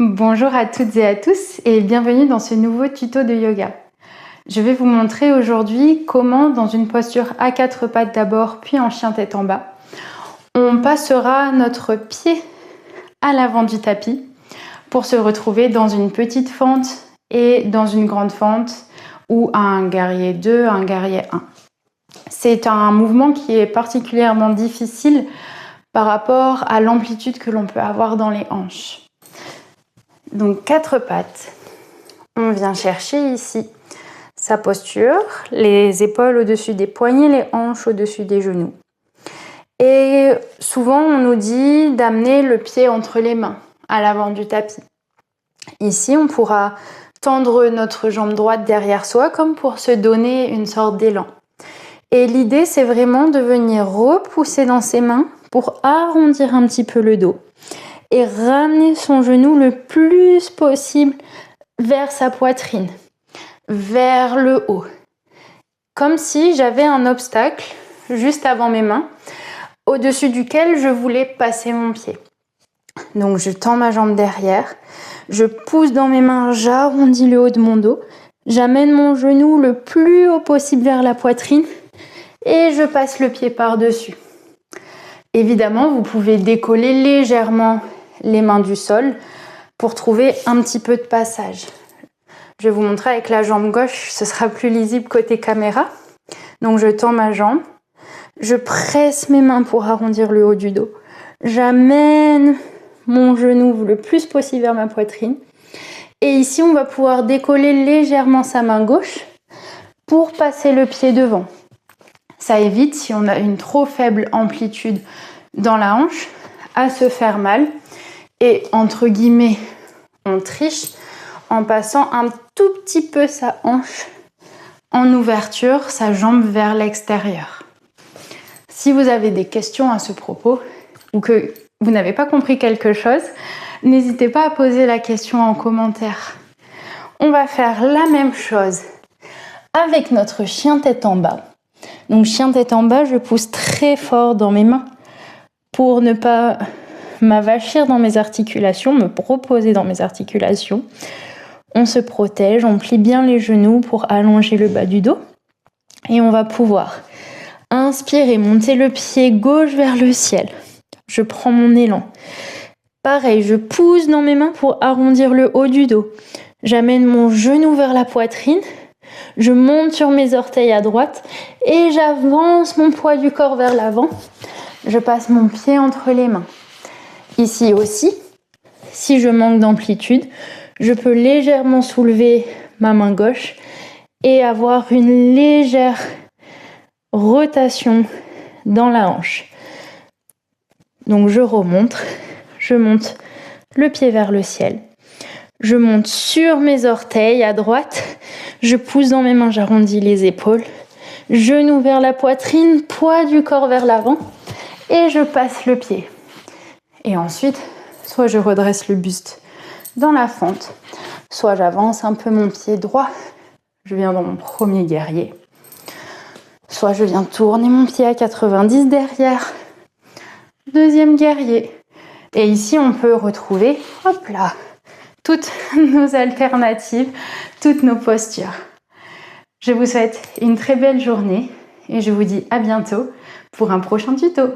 Bonjour à toutes et à tous et bienvenue dans ce nouveau tuto de yoga. Je vais vous montrer aujourd'hui comment, dans une posture à quatre pattes d'abord, puis en chien tête en bas, on passera notre pied à l'avant du tapis pour se retrouver dans une petite fente et dans une grande fente ou un guerrier 2, un guerrier 1. C'est un mouvement qui est particulièrement difficile par rapport à l'amplitude que l'on peut avoir dans les hanches. Donc quatre pattes, on vient chercher ici sa posture, les épaules au-dessus des poignets, les hanches au-dessus des genoux. Et souvent on nous dit d'amener le pied entre les mains à l'avant du tapis. Ici on pourra tendre notre jambe droite derrière soi comme pour se donner une sorte d'élan. Et l'idée c'est vraiment de venir repousser dans ses mains pour arrondir un petit peu le dos et ramener son genou le plus possible vers sa poitrine, vers le haut. Comme si j'avais un obstacle juste avant mes mains, au-dessus duquel je voulais passer mon pied. Donc je tends ma jambe derrière, je pousse dans mes mains, j'arrondis le haut de mon dos, j'amène mon genou le plus haut possible vers la poitrine et je passe le pied par-dessus. Évidemment, vous pouvez décoller légèrement les mains du sol pour trouver un petit peu de passage. Je vais vous montrer avec la jambe gauche, ce sera plus lisible côté caméra. Donc je tends ma jambe, je presse mes mains pour arrondir le haut du dos. J'amène mon genou le plus possible vers ma poitrine. Et ici, on va pouvoir décoller légèrement sa main gauche pour passer le pied devant. Ça évite, si on a une trop faible amplitude dans la hanche, à se faire mal. Et entre guillemets, on triche en passant un tout petit peu sa hanche en ouverture, sa jambe vers l'extérieur. Si vous avez des questions à ce propos ou que vous n'avez pas compris quelque chose, n'hésitez pas à poser la question en commentaire. On va faire la même chose avec notre chien tête en bas. Donc chien tête en bas, je pousse très fort dans mes mains pour ne pas m'avachir dans mes articulations, me reposer dans mes articulations. On se protège, on plie bien les genoux pour allonger le bas du dos. Et on va pouvoir inspirer, monter le pied gauche vers le ciel. Je prends mon élan. Pareil, je pousse dans mes mains pour arrondir le haut du dos. J'amène mon genou vers la poitrine. Je monte sur mes orteils à droite et j'avance mon poids du corps vers l'avant. Je passe mon pied entre les mains. Ici aussi, si je manque d'amplitude, je peux légèrement soulever ma main gauche et avoir une légère rotation dans la hanche. Donc je remonte, je monte le pied vers le ciel. Je monte sur mes orteils à droite, je pousse dans mes mains, j'arrondis les épaules, genou vers la poitrine, poids du corps vers l'avant et je passe le pied. Et ensuite, soit je redresse le buste dans la fente, soit j'avance un peu mon pied droit, je viens dans mon premier guerrier, soit je viens tourner mon pied à 90 derrière, deuxième guerrier. Et ici, on peut retrouver, hop là, toutes nos alternatives, toutes nos postures. Je vous souhaite une très belle journée et je vous dis à bientôt pour un prochain tuto.